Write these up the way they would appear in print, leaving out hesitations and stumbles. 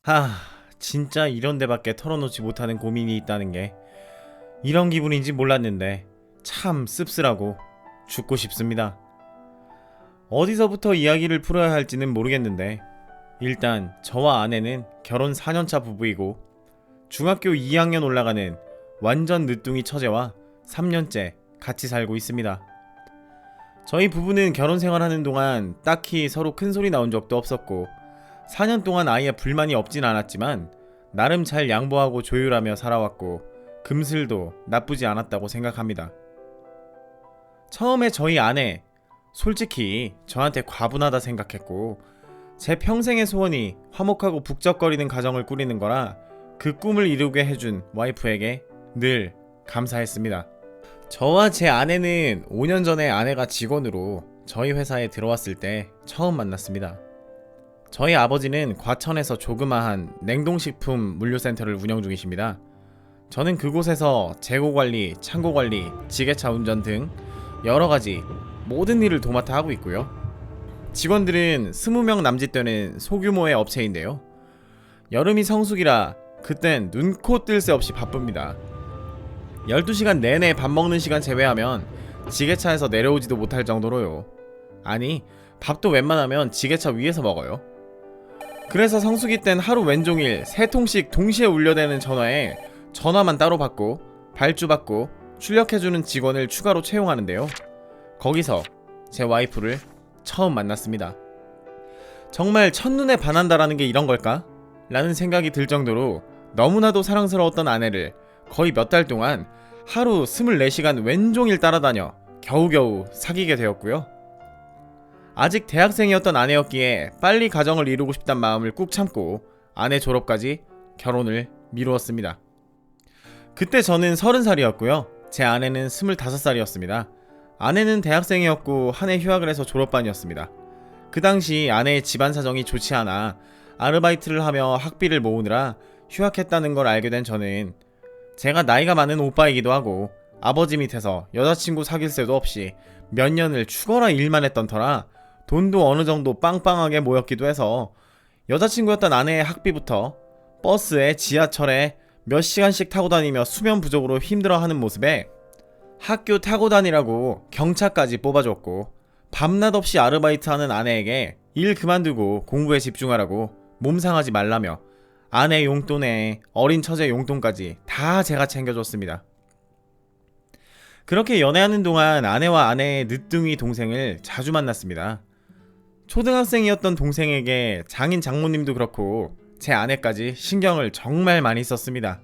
하, 진짜 이런 데밖에 털어놓지 못하는 고민이 있다는 게 이런 기분인지 몰랐는데 참 씁쓸하고 죽고 싶습니다. 어디서부터 이야기를 풀어야 할지는 모르겠는데 일단 저와 아내는 결혼 4년차 부부이고 중학교 2학년 올라가는 완전 늦둥이 처제와 3년째 같이 살고 있습니다. 저희 부부는 결혼 생활하는 동안 딱히 서로 큰소리 나온 적도 없었고 4년 동안 아예 불만이 없진 않았지만 나름 잘 양보하고 조율하며 살아왔고 금슬도 나쁘지 않았다고 생각합니다. 처음에 저희 아내 솔직히 저한테 과분하다 생각했고 제 평생의 소원이 화목하고 북적거리는 가정을 꾸리는 거라 그 꿈을 이루게 해준 와이프에게 늘 감사했습니다. 저와 제 아내는 5년 전에 아내가 직원으로 저희 회사에 들어왔을 때 처음 만났습니다. 저희 아버지는 과천에서 조그마한 냉동식품 물류센터를 운영 중이십니다. 저는 그곳에서 재고관리, 창고관리, 지게차 운전 등 여러가지 모든 일을 도맡아 하고 있고요. 직원들은 20명 남짓 되는 소규모의 업체인데요. 여름이 성수기라 그땐 눈코 뜰 새 없이 바쁩니다. 12시간 내내 밥 먹는 시간 제외하면 지게차에서 내려오지도 못할 정도로요. 아니, 밥도 웬만하면 지게차 위에서 먹어요. 그래서 성수기 땐 하루 왼종일 3통씩 동시에 울려대는 전화에 전화만 따로 받고 발주 받고 출력해주는 직원을 추가로 채용하는데요. 거기서 제 와이프를 처음 만났습니다. 정말 첫눈에 반한다라는 게 이런 걸까? 라는 생각이 들 정도로 너무나도 사랑스러웠던 아내를 거의 몇 달 동안 하루 24시간 왼종일 따라다녀 겨우겨우 사귀게 되었고요. 아직 대학생이었던 아내였기에 빨리 가정을 이루고 싶단 마음을 꾹 참고 아내 졸업까지 결혼을 미루었습니다. 그때 저는 30살이었고요. 제 아내는 25살이었습니다. 아내는 대학생이었고 한 해 휴학을 해서 졸업반이었습니다. 그 당시 아내의 집안 사정이 좋지 않아 아르바이트를 하며 학비를 모으느라 휴학했다는 걸 알게 된 저는 제가 나이가 많은 오빠이기도 하고 아버지 밑에서 여자친구 사귈 새도 없이 몇 년을 죽어라 일만 했던 터라 돈도 어느 정도 빵빵하게 모였기도 해서 여자친구였던 아내의 학비부터 버스에 지하철에 몇 시간씩 타고 다니며 수면 부족으로 힘들어하는 모습에 학교 타고 다니라고 경차까지 뽑아줬고 밤낮 없이 아르바이트하는 아내에게 일 그만두고 공부에 집중하라고 몸 상하지 말라며 아내 용돈에 어린 처제 용돈까지 다 제가 챙겨줬습니다. 그렇게 연애하는 동안 아내와 아내의 늦둥이 동생을 자주 만났습니다. 초등학생이었던 동생에게 장인 장모님도 그렇고 제 아내까지 신경을 정말 많이 썼습니다.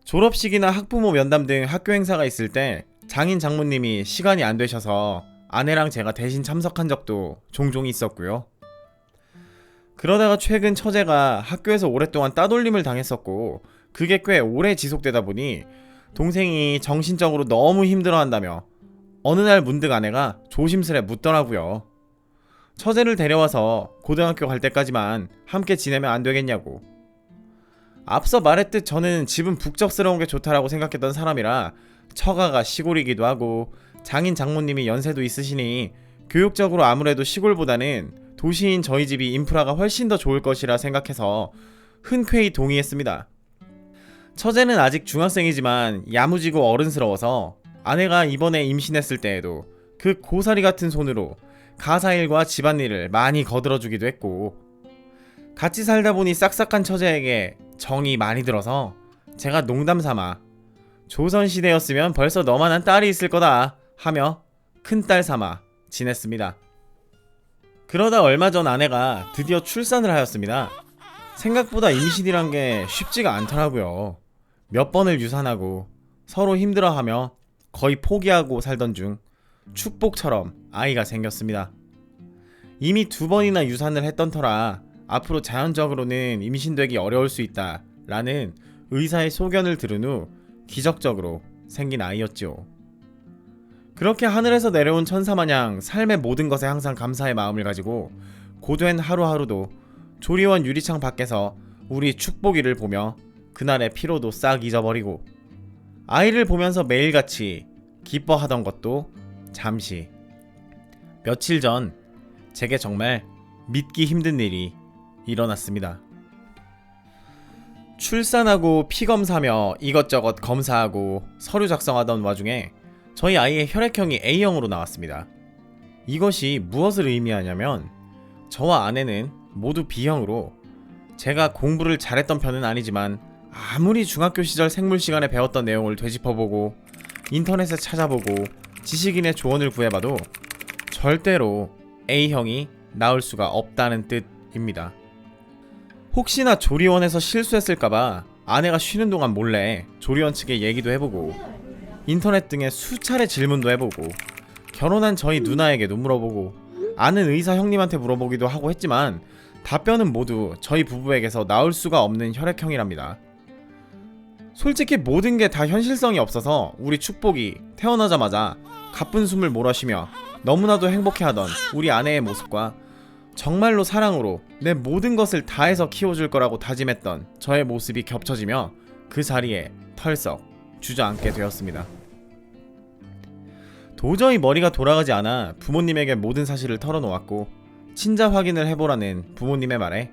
졸업식이나 학부모 면담 등 학교 행사가 있을 때 장인 장모님이 시간이 안 되셔서 아내랑 제가 대신 참석한 적도 종종 있었고요. 그러다가 최근 처제가 학교에서 오랫동안 따돌림을 당했었고 그게 꽤 오래 지속되다 보니 동생이 정신적으로 너무 힘들어한다며 어느 날 문득 아내가 조심스레 묻더라고요. 처제를 데려와서 고등학교 갈 때까지만 함께 지내면 안 되겠냐고. 앞서 말했듯 저는 집은 북적스러운 게 좋다라고 생각했던 사람이라 처가가 시골이기도 하고 장인 장모님이 연세도 있으시니 교육적으로 아무래도 시골보다는 도시인 저희 집이 인프라가 훨씬 더 좋을 것이라 생각해서 흔쾌히 동의했습니다. 처제는 아직 중학생이지만 야무지고 어른스러워서 아내가 이번에 임신했을 때에도 그 고사리 같은 손으로 가사일과 집안일을 많이 거들어주기도 했고 같이 살다 보니 싹싹한 처제에게 정이 많이 들어서 제가 농담삼아 조선시대였으면 벌써 너만한 딸이 있을 거다 하며 큰딸 삼아 지냈습니다. 그러다 얼마 전 아내가 드디어 출산을 하였습니다. 생각보다 임신이란 게 쉽지가 않더라고요. 몇 번을 유산하고 서로 힘들어하며 거의 포기하고 살던 중 축복처럼 아이가 생겼습니다. 이미 2번이나 유산을 했던 터라 앞으로 자연적으로는 임신되기 어려울 수 있다 라는 의사의 소견을 들은 후 기적적으로 생긴 아이였죠. 그렇게 하늘에서 내려온 천사마냥 삶의 모든 것에 항상 감사의 마음을 가지고 고된 하루하루도 조리원 유리창 밖에서 우리 축복이를 보며 그날의 피로도 싹 잊어버리고 아이를 보면서 매일같이 기뻐하던 것도 잠시. 며칠 전 제게 정말 믿기 힘든 일이 일어났습니다. 출산하고 피검사며 이것저것 검사하고 서류 작성하던 와중에 저희 아이의 혈액형이 A형으로 나왔습니다. 이것이 무엇을 의미하냐면 저와 아내는 모두 B형으로, 제가 공부를 잘했던 편은 아니지만 아무리 중학교 시절 생물 시간에 배웠던 내용을 되짚어보고 인터넷에 찾아보고 지식인의 조언을 구해봐도 절대로 A형이 나올 수가 없다는 뜻입니다. 혹시나 조리원에서 실수했을까봐 아내가 쉬는 동안 몰래 조리원 측에 얘기도 해보고 인터넷 등에 수차례 질문도 해보고 결혼한 저희 누나에게도 물어보고 아는 의사 형님한테 물어보기도 하고 했지만 답변은 모두 저희 부부에게서 나올 수가 없는 혈액형이랍니다. 솔직히 모든 게 다 현실성이 없어서 우리 축복이 태어나자마자 가쁜 숨을 몰아쉬며 너무나도 행복해하던 우리 아내의 모습과 정말로 사랑으로 내 모든 것을 다해서 키워줄 거라고 다짐했던 저의 모습이 겹쳐지며 그 자리에 털썩 주저앉게 되었습니다. 도저히 머리가 돌아가지 않아 부모님에게 모든 사실을 털어놓았고 친자 확인을 해보라는 부모님의 말에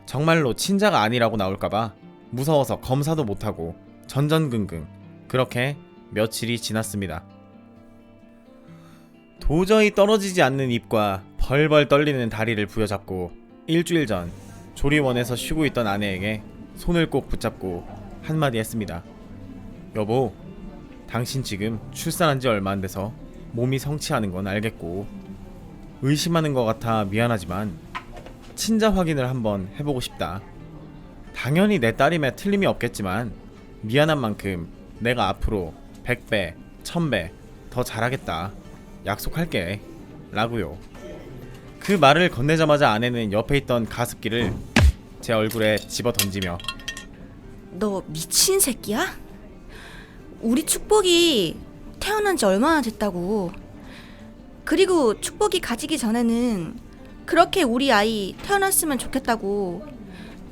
정말로 친자가 아니라고 나올까봐 무서워서 검사도 못하고 전전긍긍 그렇게 며칠이 지났습니다. 도저히 떨어지지 않는 입과 벌벌 떨리는 다리를 부여잡고 일주일 전 조리원에서 쉬고 있던 아내에게 손을 꼭 붙잡고 한마디 했습니다. 여보, 당신 지금 출산한 지 얼마 안 돼서 몸이 성취하는 건 알겠고 의심하는 것 같아 미안하지만 친자 확인을 한번 해보고 싶다. 당연히 내 딸임에 틀림이 없겠지만 미안한 만큼 내가 앞으로 100배, 1000배 더 잘하겠다. 약속할게. 라고요. 그 말을 건네자마자 아내는 옆에 있던 가습기를 제 얼굴에 집어 던지며 너 미친 새끼야? 우리 축복이 태어난 지 얼마나 됐다고. 그리고 축복이 가지기 전에는 그렇게 우리 아이 태어났으면 좋겠다고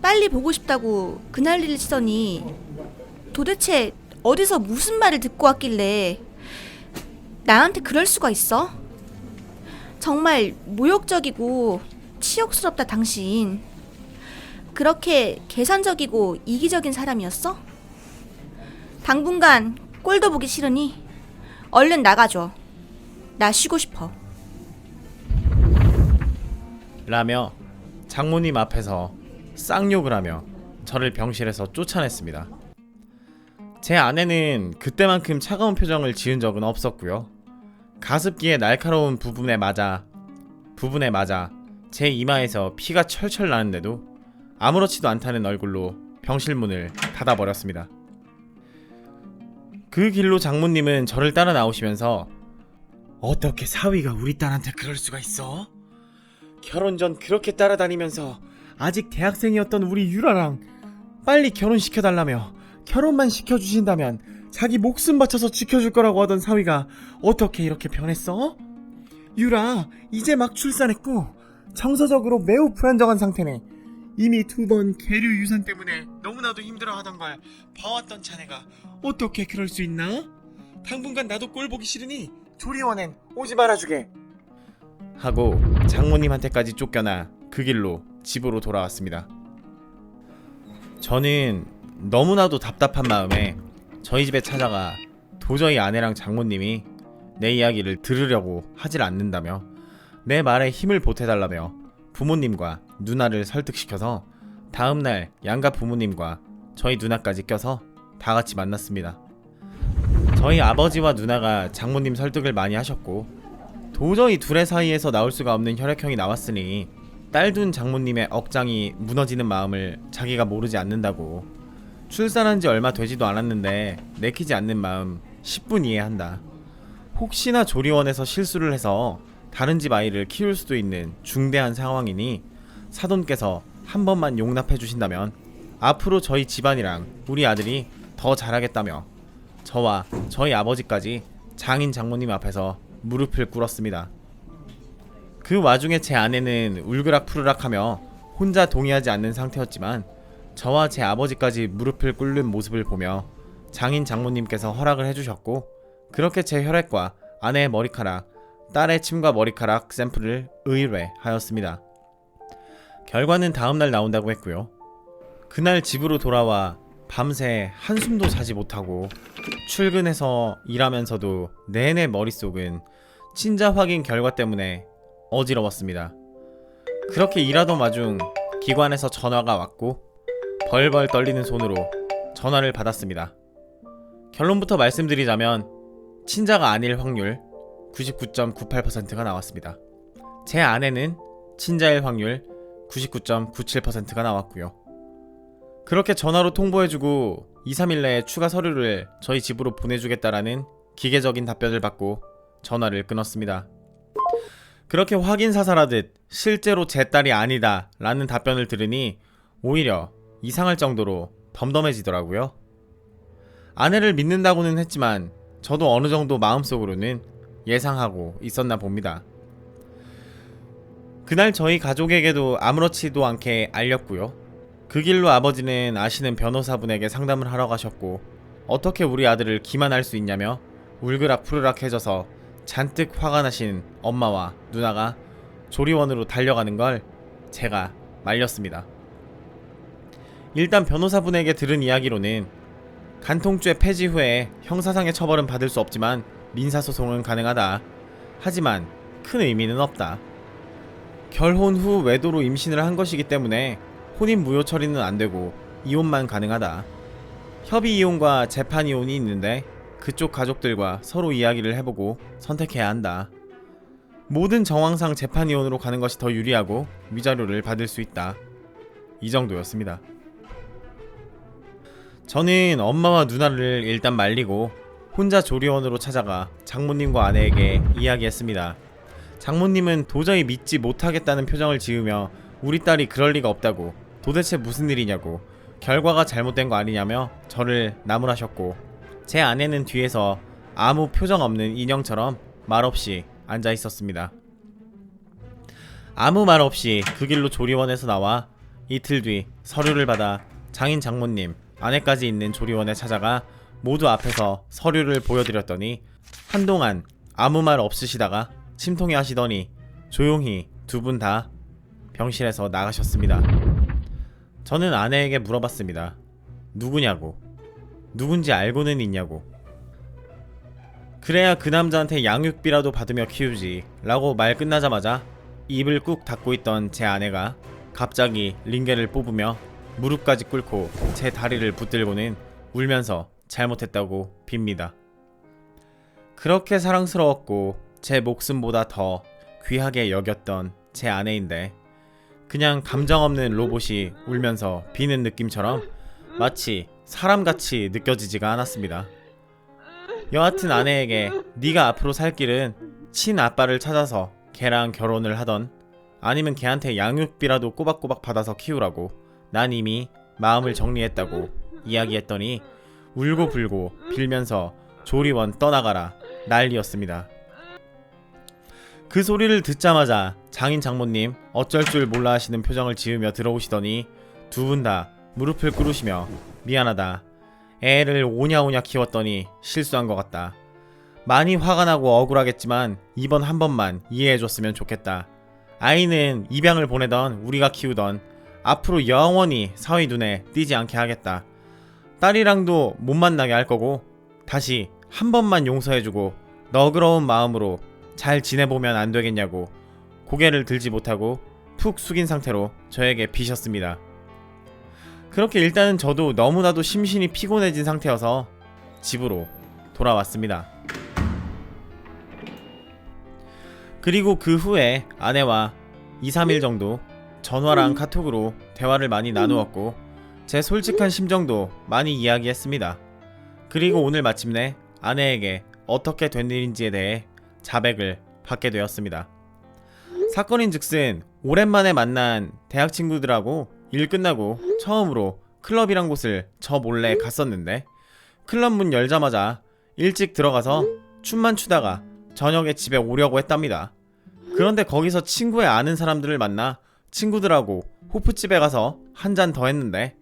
빨리 보고 싶다고 그 난리를 치더니 도대체 어디서 무슨 말을 듣고 왔길래 나한테 그럴 수가 있어? 정말 모욕적이고 치욕스럽다 당신. 그렇게 계산적이고 이기적인 사람이었어? 당분간 꼴도 보기 싫으니 얼른 나가줘. 나 쉬고 싶어. 라며 장모님 앞에서 쌍욕을 하며 저를 병실에서 쫓아냈습니다. 제 아내는 그때만큼 차가운 표정을 지은 적은 없었고요. 가습기의 날카로운 부분에 맞아 제 이마에서 피가 철철 나는데도 아무렇지도 않다는 얼굴로 병실 문을 닫아버렸습니다. 그 길로 장모님은 저를 따라 나오시면서 어떻게 사위가 우리 딸한테 그럴 수가 있어? 결혼 전 그렇게 따라다니면서 아직 대학생이었던 우리 유라랑 빨리 결혼시켜달라며 결혼만 시켜주신다면 자기 목숨 바쳐서 지켜줄 거라고 하던 사위가 어떻게 이렇게 변했어? 유라 이제 막 출산했고 정서적으로 매우 불안정한 상태네. 이미 2번 계류 유산 때문에 너무나도 힘들어하던 걸 봐왔던 자네가 어떻게 그럴 수 있나? 당분간 나도 꼴 보기 싫으니 조리원엔 오지 말아주게 하고 장모님한테까지 쫓겨나 그 길로 집으로 돌아왔습니다. 저는 너무나도 답답한 마음에 저희 집에 찾아가 도저히 아내랑 장모님이 내 이야기를 들으려고 하질 않는다며 내 말에 힘을 보태달라며 부모님과 누나를 설득시켜서 다음날 양가 부모님과 저희 누나까지 껴서 다같이 만났습니다. 저희 아버지와 누나가 장모님 설득을 많이 하셨고 도저히 둘의 사이에서 나올 수가 없는 혈액형이 나왔으니 딸둔 장모님의 억장이 무너지는 마음을 자기가 모르지 않는다고, 출산한 지 얼마 되지도 않았는데 내키지 않는 마음 10분 이해한다. 혹시나 조리원에서 실수를 해서 다른 집 아이를 키울 수도 있는 중대한 상황이니 사돈께서 한 번만 용납해 주신다면 앞으로 저희 집안이랑 우리 아들이 더 잘하겠다며 저와 저희 아버지까지 장인 장모님 앞에서 무릎을 꿇었습니다. 그 와중에 제 아내는 울그락푸르락하며 혼자 동의하지 않는 상태였지만 저와 제 아버지까지 무릎을 꿇는 모습을 보며 장인 장모님께서 허락을 해주셨고 그렇게 제 혈액과 아내의 머리카락, 딸의 침과 머리카락 샘플을 의뢰하였습니다. 결과는 다음날 나온다고 했고요. 그날 집으로 돌아와 밤새 한숨도 자지 못하고 출근해서 일하면서도 내내 머릿속은 친자 확인 결과 때문에 어지러웠습니다. 그렇게 일하던 와중 기관에서 전화가 왔고 벌벌 떨리는 손으로 전화를 받았습니다. 결론부터 말씀드리자면 친자가 아닐 확률 99.98%가 나왔습니다. 제 아내는 친자일 확률 99.97%가 나왔고요. 그렇게 전화로 통보해주고 2-3일 내에 추가 서류를 저희 집으로 보내주겠다라는 기계적인 답변을 받고 전화를 끊었습니다. 그렇게 확인사살하듯 실제로 제 딸이 아니다 라는 답변을 들으니 오히려 이상할 정도로 덤덤해지더라고요. 아내를 믿는다고는 했지만 저도 어느 정도 마음속으로는 예상하고 있었나 봅니다. 그날 저희 가족에게도 아무렇지도 않게 알렸고요. 그 길로 아버지는 아시는 변호사분에게 상담을 하러 가셨고 어떻게 우리 아들을 기만할 수 있냐며 울그락푸르락해져서 잔뜩 화가 나신 엄마와 누나가 조리원으로 달려가는 걸 제가 말렸습니다. 일단 변호사분에게 들은 이야기로는 간통죄 폐지 후에 형사상의 처벌은 받을 수 없지만 민사소송은 가능하다. 하지만 큰 의미는 없다. 결혼 후 외도로 임신을 한 것이기 때문에 혼인 무효 처리는 안되고 이혼만 가능하다. 협의 이혼과 재판 이혼이 있는데 그쪽 가족들과 서로 이야기를 해보고 선택해야 한다. 모든 정황상 재판 이혼으로 가는 것이 더 유리하고 위자료를 받을 수 있다. 이 정도였습니다. 저는 엄마와 누나를 일단 말리고 혼자 조리원으로 찾아가 장모님과 아내에게 이야기했습니다. 장모님은 도저히 믿지 못하겠다는 표정을 지으며 우리 딸이 그럴 리가 없다고, 도대체 무슨 일이냐고, 결과가 잘못된 거 아니냐며 저를 나무라셨고, 제 아내는 뒤에서 아무 표정 없는 인형처럼 말없이 앉아 있었습니다. 아무 말 없이 그 길로 조리원에서 나와 이틀 뒤 서류를 받아 장인 장모님, 아내까지 있는 조리원에 찾아가 모두 앞에서 서류를 보여드렸더니 한동안 아무 말 없으시다가 침통해 하시더니 조용히 두 분 다 병실에서 나가셨습니다. 저는 아내에게 물어봤습니다. 누구냐고, 누군지 알고는 있냐고. 그래야 그 남자한테 양육비라도 받으며 키우지 라고 말 끝나자마자 입을 꾹 닫고 있던 제 아내가 갑자기 링겔을 뽑으며 무릎까지 꿇고 제 다리를 붙들고는 울면서 잘못했다고 빕니다. 그렇게 사랑스러웠고 제 목숨보다 더 귀하게 여겼던 제 아내인데 그냥 감정 없는 로봇이 울면서 비는 느낌처럼 마치 사람같이 느껴지지가 않았습니다. 여하튼 아내에게 네가 앞으로 살 길은 친아빠를 찾아서 걔랑 결혼을 하던 아니면 걔한테 양육비라도 꼬박꼬박 받아서 키우라고 난 이미 마음을 정리했다고 이야기했더니 울고불고 빌면서 조리원 떠나가라 난리였습니다. 그 소리를 듣자마자 장인 장모님 어쩔 줄 몰라 하시는 표정을 지으며 들어오시더니 두 분 다 무릎을 꿇으시며 미안하다. 애를 오냐오냐 키웠더니 실수한 것 같다. 많이 화가 나고 억울하겠지만 이번 한 번만 이해해줬으면 좋겠다. 아이는 입양을 보내던 우리가 키우던 앞으로 영원히 사위 눈에 띄지 않게 하겠다. 딸이랑도 못 만나게 할 거고 다시 한 번만 용서해주고 너그러운 마음으로 잘 지내보면 안 되겠냐고 고개를 들지 못하고 푹 숙인 상태로 저에게 비셨습니다. 그렇게 일단은 저도 너무나도 심신이 피곤해진 상태여서 집으로 돌아왔습니다. 그리고 그 후에 아내와 2-3일 정도 전화랑 카톡으로 대화를 많이 나누었고 제 솔직한 심정도 많이 이야기했습니다. 그리고 오늘 마침내 아내에게 어떻게 된 일인지에 대해 자백을 받게 되었습니다. 사건인즉슨 오랜만에 만난 대학 친구들하고 일 끝나고 처음으로 클럽이란 곳을 저 몰래 갔었는데 클럽 문 열자마자 일찍 들어가서 춤만 추다가 저녁에 집에 오려고 했답니다. 그런데 거기서 친구의 아는 사람들을 만나 친구들하고 호프집에 가서 한 잔 더 했는데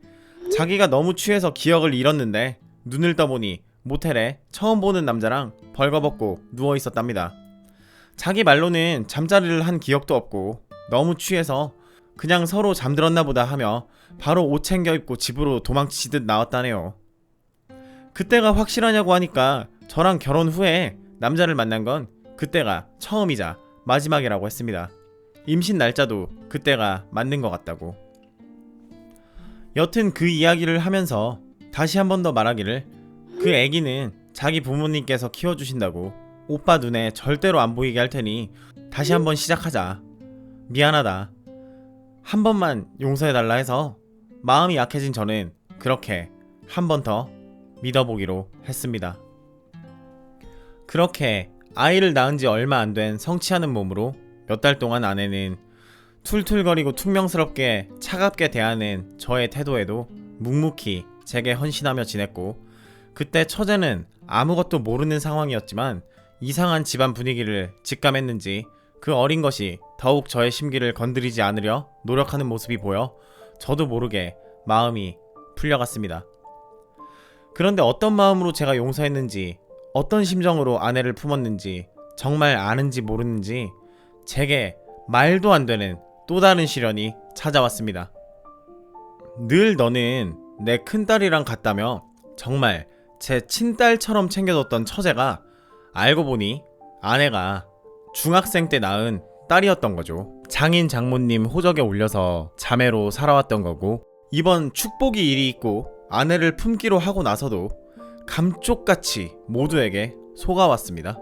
자기가 너무 취해서 기억을 잃었는데 눈을 떠보니 모텔에 처음 보는 남자랑 벌거벗고 누워 있었답니다. 자기 말로는 잠자리를 한 기억도 없고 너무 취해서 그냥 서로 잠들었나 보다 하며 바로 옷 챙겨 입고 집으로 도망치듯 나왔다네요. 그때가 확실하냐고 하니까 저랑 결혼 후에 남자를 만난 건 그때가 처음이자 마지막이라고 했습니다. 임신 날짜도 그때가 맞는 것 같다고. 여튼 그 이야기를 하면서 다시 한 번 더 말하기를, 그 애기는 자기 부모님께서 키워주신다고 오빠 눈에 절대로 안 보이게 할 테니 다시 한번 시작하자. 미안하다. 한 번만 용서해달라 해서 마음이 약해진 저는 그렇게 한 번 더 믿어보기로 했습니다. 그렇게 아이를 낳은 지 얼마 안 된 성취하는 몸으로 몇 달 동안 아내는 툴툴거리고 퉁명스럽게 차갑게 대하는 저의 태도에도 묵묵히 제게 헌신하며 지냈고, 그때 처제는 아무것도 모르는 상황이었지만 이상한 집안 분위기를 직감했는지 그 어린 것이 더욱 저의 심기를 건드리지 않으려 노력하는 모습이 보여 저도 모르게 마음이 풀려갔습니다. 그런데 어떤 마음으로 제가 용서했는지, 어떤 심정으로 아내를 품었는지 정말 아는지 모르는지 제게 말도 안 되는 또 다른 시련이 찾아왔습니다. 늘 너는 내 큰딸이랑 같다며 정말 제 친딸처럼 챙겨줬던 처제가 알고 보니 아내가 중학생 때 낳은 딸이었던 거죠. 장인 장모님 호적에 올려서 자매로 살아왔던 거고, 이번 축복이 일이 있고 아내를 품기로 하고 나서도 감쪽같이 모두에게 속아왔습니다.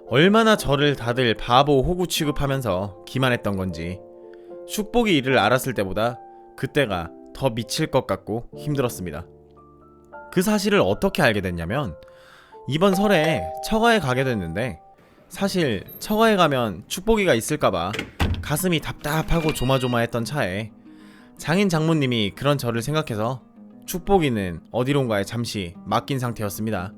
얼마나 저를 다들 바보 호구 취급하면서 기만했던 건지 축복이 일을 알았을 때보다 그때가 더 미칠 것 같고 힘들었습니다. 그 사실을 어떻게 알게 됐냐면, 이번 설에 처가에 가게 됐는데, 사실 처가에 가면 축복이가 있을까봐 가슴이 답답하고 조마조마했던 차에 장인 장모님이 그런 저를 생각해서 축복이는 어디론가에 잠시 맡긴 상태였습니다.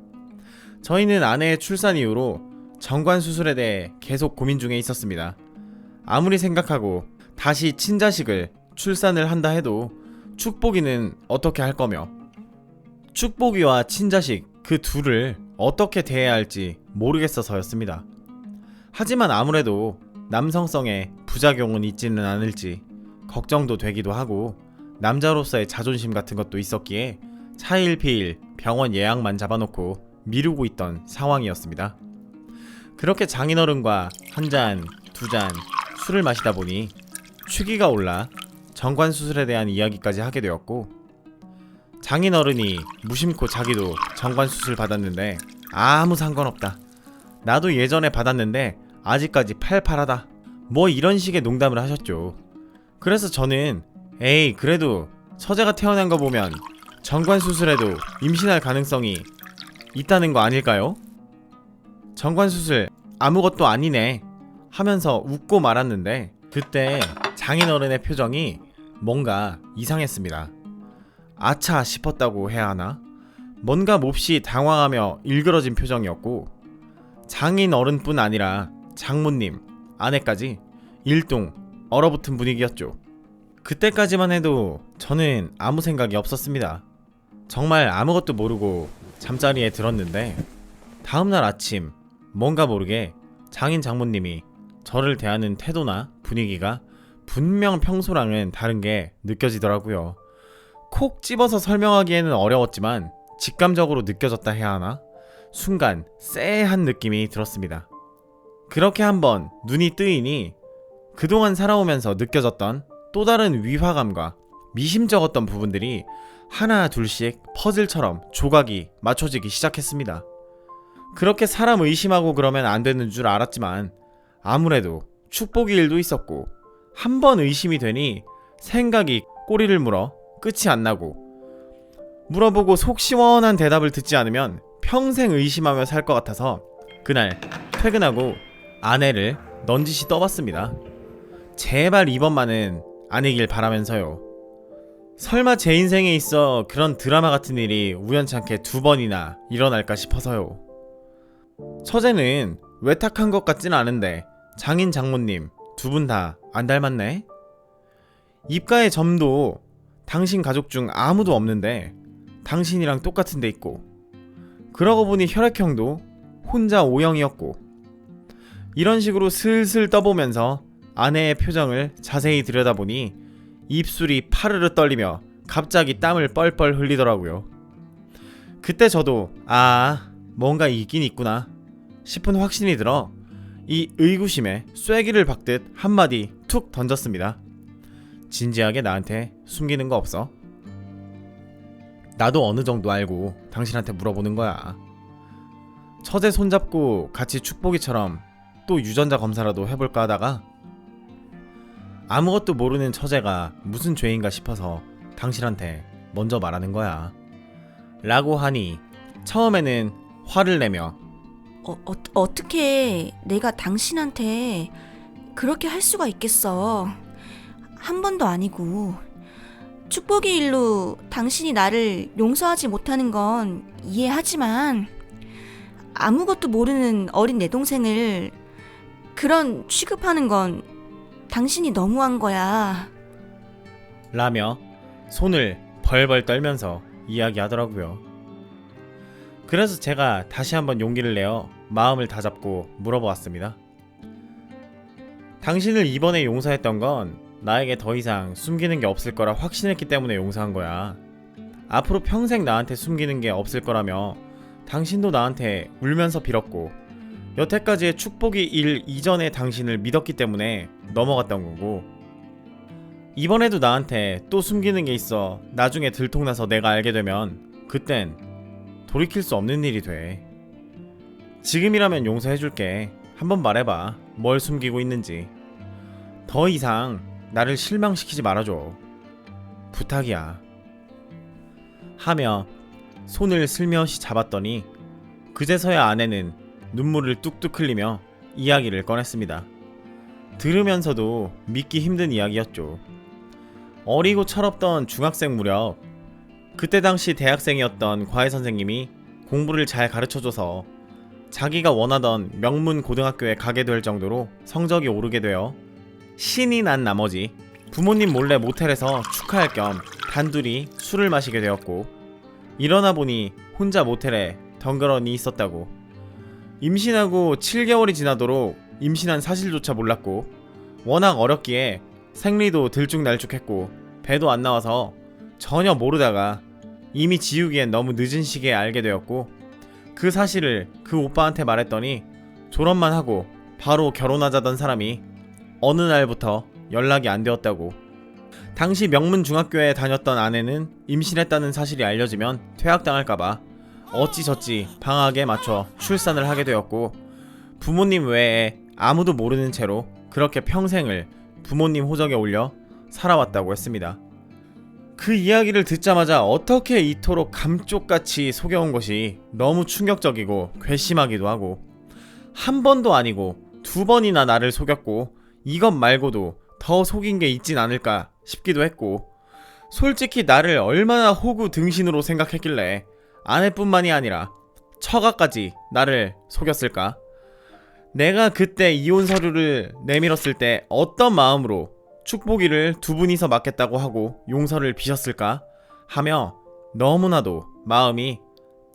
저희는 아내의 출산 이후로 정관 수술에 대해 계속 고민 중에 있었습니다. 아무리 생각하고 다시 친자식을 출산을 한다 해도 축복이는 어떻게 할 거며, 축복이와 친자식 그 둘을 어떻게 대해야 할지 모르겠어서였습니다. 하지만 아무래도 남성성에 부작용은 있지는 않을지 걱정도 되기도 하고, 남자로서의 자존심 같은 것도 있었기에 차일피일 병원 예약만 잡아놓고 미루고 있던 상황이었습니다. 그렇게 장인어른과 한 잔, 두 잔 술을 마시다 보니 취기가 올라 정관 수술에 대한 이야기까지 하게 되었고, 장인어른이 무심코 자기도 정관 수술 받았는데 아무 상관없다, 나도 예전에 받았는데 아직까지 팔팔하다, 뭐 이런 식의 농담을 하셨죠. 그래서 저는 에이 그래도 처제가 태어난 거 보면 정관 수술에도 임신할 가능성이 있다는 거 아닐까요? 정관 수술 아무것도 아니네 하면서 웃고 말았는데, 그때 장인어른의 표정이 뭔가 이상했습니다. 아차 싶었다고 해야 하나? 뭔가 몹시 당황하며 일그러진 표정이었고, 장인어른뿐 아니라 장모님, 아내까지 일동 얼어붙은 분위기였죠. 그때까지만 해도 저는 아무 생각이 없었습니다. 정말 아무것도 모르고 잠자리에 들었는데, 다음날 아침 뭔가 모르게 장인 장모님이 저를 대하는 태도나 분위기가 분명 평소랑은 다른 게 느껴지더라고요. 콕 집어서 설명하기에는 어려웠지만 직감적으로 느껴졌다 해야 하나? 순간 쎄한 느낌이 들었습니다. 그렇게 한번 눈이 뜨이니 그동안 살아오면서 느껴졌던 또 다른 위화감과 미심쩍었던 부분들이 하나 둘씩 퍼즐처럼 조각이 맞춰지기 시작했습니다. 그렇게 사람 의심하고 그러면 안 되는 줄 알았지만 아무래도 축복의 일도 있었고, 한 번 의심이 되니 생각이 꼬리를 물어 끝이 안 나고, 물어보고 속 시원한 대답을 듣지 않으면 평생 의심하며 살 것 같아서 그날 퇴근하고 아내를 넌지시 떠봤습니다. 제발 이번만은 아니길 바라면서요. 설마 제 인생에 있어 그런 드라마 같은 일이 우연찮게 2번이나 일어날까 싶어서요. 처제는 외탁한 것 같진 않은데 장인 장모님 두 분 다 안 닮았네? 입가에 점도 당신 가족 중 아무도 없는데 당신이랑 똑같은 데 있고, 그러고 보니 혈액형도 혼자 O형이었고, 이런 식으로 슬슬 떠보면서 아내의 표정을 자세히 들여다보니 입술이 파르르 떨리며 갑자기 땀을 뻘뻘 흘리더라고요. 그때 저도 뭔가 있긴 있구나 싶은 확신이 들어 이 의구심에 쐐기를 박듯 한마디 툭 던졌습니다. 진지하게 나한테 숨기는 거 없어? 나도 어느 정도 알고 당신한테 물어보는 거야. 처제 손잡고 같이 축복이처럼 또 유전자 검사라도 해볼까 하다가 아무것도 모르는 처제가 무슨 죄인가 싶어서 당신한테 먼저 말하는 거야 라고 하니 처음에는 화를 내며 어떻게 내가 당신한테 그렇게 할 수가 있겠어. 한 번도 아니고. 축복의 일로 당신이 나를 용서하지 못하는 건 이해하지만 아무것도 모르는 어린 내 동생을 그런 취급하는 건 당신이 너무한 거야. 라며 손을 벌벌 떨면서 이야기하더라고요. 그래서 제가 다시 한번 용기를 내어 마음을 다잡고 물어보았습니다. 당신을 이번에 용서했던 건 나에게 더 이상 숨기는 게 없을 거라 확신했기 때문에 용서한 거야. 앞으로 평생 나한테 숨기는 게 없을 거라며 당신도 나한테 울면서 빌었고 여태까지의 축복이 일 이전에 당신을 믿었기 때문에 넘어갔던 거고 이번에도 나한테 또 숨기는 게 있어 나중에 들통나서 내가 알게 되면 그땐 돌이킬 수 없는 일이 돼. 지금이라면 용서해줄게. 한번 말해봐. 뭘 숨기고 있는지. 더 이상 나를 실망시키지 말아줘. 부탁이야. 하며 손을 슬며시 잡았더니 그제서야 아내는 눈물을 뚝뚝 흘리며 이야기를 꺼냈습니다. 들으면서도 믿기 힘든 이야기였죠. 어리고 철없던 중학생 무렵 그때 당시 대학생이었던 과외 선생님이 공부를 잘 가르쳐줘서 자기가 원하던 명문 고등학교에 가게 될 정도로 성적이 오르게 되어 신이 난 나머지 부모님 몰래 모텔에서 축하할 겸 단둘이 술을 마시게 되었고 일어나 보니 혼자 모텔에 덩그러니 있었다고. 임신하고 7개월이 지나도록 임신한 사실조차 몰랐고 워낙 어렸기에 생리도 들쭉날쭉했고 배도 안 나와서 전혀 모르다가 이미 지우기엔 너무 늦은 시기에 알게 되었고 그 사실을 그 오빠한테 말했더니 졸업만 하고 바로 결혼하자던 사람이 어느 날부터 연락이 안 되었다고. 당시 명문 중학교에 다녔던 아내는 임신했다는 사실이 알려지면 퇴학당할까봐 어찌저찌 방학에 맞춰 출산을 하게 되었고 부모님 외에 아무도 모르는 채로 그렇게 평생을 부모님 호적에 올려 살아왔다고 했습니다. 그 이야기를 듣자마자 어떻게 이토록 감쪽같이 속여온 것이 너무 충격적이고 괘씸하기도 하고 한 번도 아니고 두 번이나 나를 속였고 이것 말고도 더 속인 게 있진 않을까 싶기도 했고 솔직히 나를 얼마나 호구 등신으로 생각했길래 아내뿐만이 아니라 처가까지 나를 속였을까? 내가 그때 이혼 서류를 내밀었을 때 어떤 마음으로 축복이를 두 분이서 맡겠다고 하고 용서를 비셨을까? 하며 너무나도 마음이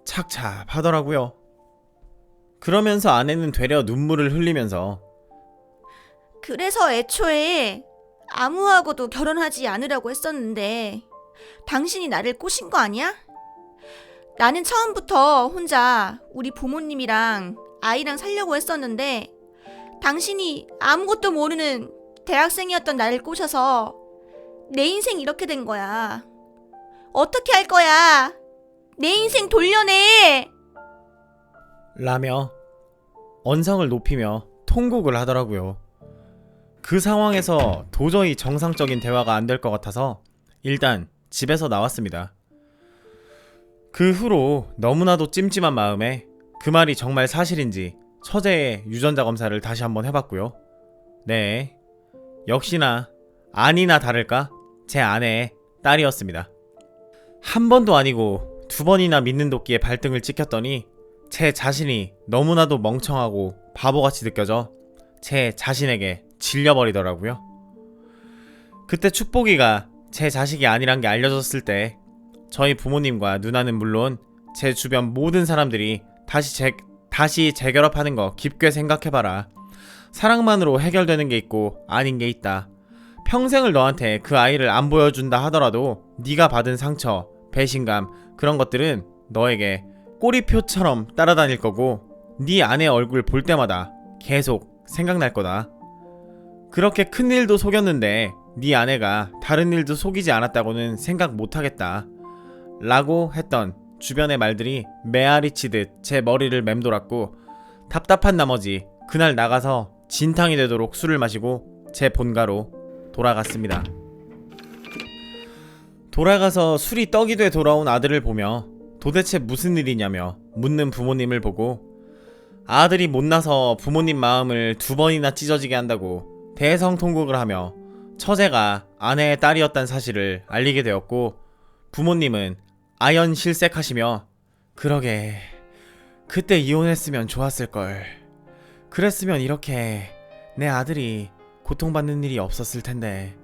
착잡하더라고요. 그러면서 아내는 되려 눈물을 흘리면서 그래서 애초에 아무하고도 결혼하지 않으라고 했었는데 당신이 나를 꼬신 거 아니야? 나는 처음부터 혼자 우리 부모님이랑 아이랑 살려고 했었는데 당신이 아무것도 모르는 대학생이었던 나를 꼬셔서 내 인생 이렇게 된 거야. 어떻게 할 거야? 내 인생 돌려내! 라며 언성을 높이며 통곡을 하더라고요. 그 상황에서 도저히 정상적인 대화가 안 될 것 같아서 일단 집에서 나왔습니다. 그 후로 너무나도 찜찜한 마음에 그 말이 정말 사실인지 처제의 유전자 검사를 다시 한번 해봤고요. 네, 역시나 아니나 다를까 제 아내의 딸이었습니다. 한 번도 아니고 두 번이나 믿는 도끼에 발등을 찍혔더니 제 자신이 너무나도 멍청하고 바보같이 느껴져 제 자신에게 질려버리더라고요. 그때 축복이가 제 자식이 아니란 게 알려졌을 때 저희 부모님과 누나는 물론 제 주변 모든 사람들이 다시 재결합하는 거 깊게 생각해봐라. 사랑만으로 해결되는 게 있고 아닌 게 있다. 평생을 너한테 그 아이를 안 보여준다 하더라도 네가 받은 상처, 배신감 그런 것들은 너에게 꼬리표처럼 따라다닐 거고 네 아내 얼굴 볼 때마다 계속 생각날 거다. 그렇게 큰 일도 속였는데 네 아내가 다른 일도 속이지 않았다고는 생각 못하겠다 라고 했던 주변의 말들이 메아리 치듯 제 머리를 맴돌았고 답답한 나머지 그날 나가서 진탕이 되도록 술을 마시고 제 본가로 돌아갔습니다. 돌아가서 술이 떡이 돼 돌아온 아들을 보며 도대체 무슨 일이냐며 묻는 부모님을 보고 아들이 못나서 부모님 마음을 2번이나 찢어지게 한다고 대성통곡을 하며 처제가 아내의 딸이었단 사실을 알리게 되었고 부모님은 아연실색하시며 그러게 그때 이혼했으면 좋았을걸. 그랬으면 이렇게 내 아들이 고통받는 일이 없었을 텐데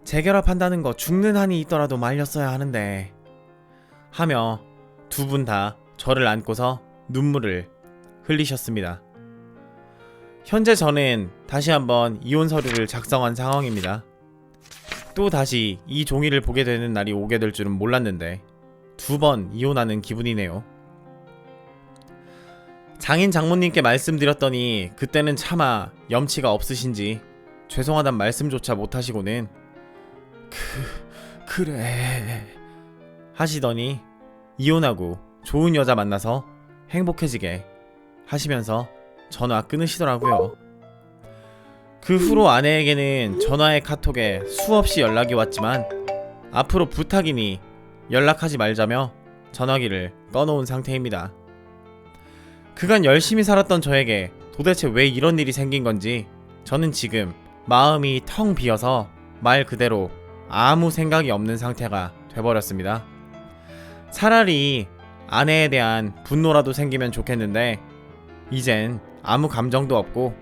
재결합한다는 거 죽는 한이 있더라도 말렸어야 하는데 하며 두 분 다 저를 안고서 눈물을 흘리셨습니다. 현재 저는 다시 한번 이혼 서류를 작성한 상황입니다. 또 다시 이 종이를 보게 되는 날이 오게 될 줄은 몰랐는데 2번 이혼하는 기분이네요. 장인 장모님께 말씀드렸더니 그때는 차마 염치가 없으신지 죄송하단 말씀조차 못하시고는 그래 하시더니 이혼하고 좋은 여자 만나서 행복해지게 하시면서 전화 끊으시더라고요. 그 후로 아내에게는 전화에 카톡에 수없이 연락이 왔지만 앞으로 부탁이니 연락하지 말자며 전화기를 꺼놓은 상태입니다. 그간 열심히 살았던 저에게 도대체 왜 이런 일이 생긴 건지 저는 지금 마음이 텅 비어서 말 그대로 아무 생각이 없는 상태가 돼버렸습니다. 차라리 아내에 대한 분노라도 생기면 좋겠는데 이젠 아무 감정도 없고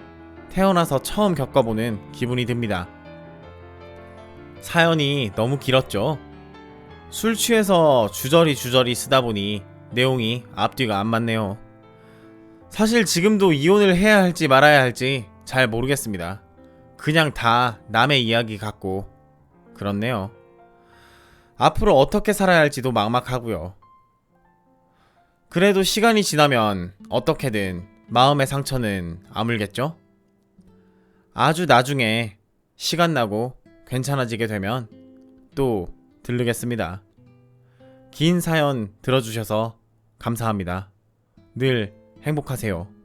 태어나서 처음 겪어보는 기분이 듭니다. 사연이 너무 길었죠? 술 취해서 주저리 쓰다 보니 내용이 앞뒤가 안 맞네요. 사실 지금도 이혼을 해야 할지 말아야 할지 잘 모르겠습니다. 그냥 다 남의 이야기 같고 그렇네요. 앞으로 어떻게 살아야 할지도 막막하고요. 그래도 시간이 지나면 어떻게든 마음의 상처는 아물겠죠? 아주 나중에 시간 나고 괜찮아지게 되면 또 들르겠습니다. 긴 사연 들어주셔서 감사합니다. 늘 행복하세요.